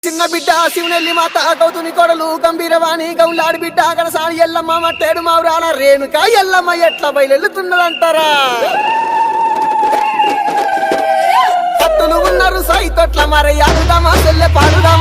చిన్న బిడ్డ శివనెల్లి మాత గౌతుని కొడలు గంభీరవాణి గౌలాడి బిడ్డ గడసాని ఎల్లమ్మ మట్టేడు మావురాల రేణుక ఎల్లమ్మ ఎట్లా బయలుతున్నదంటారా భక్తులు ఉన్నారు సైతొట్ల మరి అడుదామా సెల్లె పాడుదామా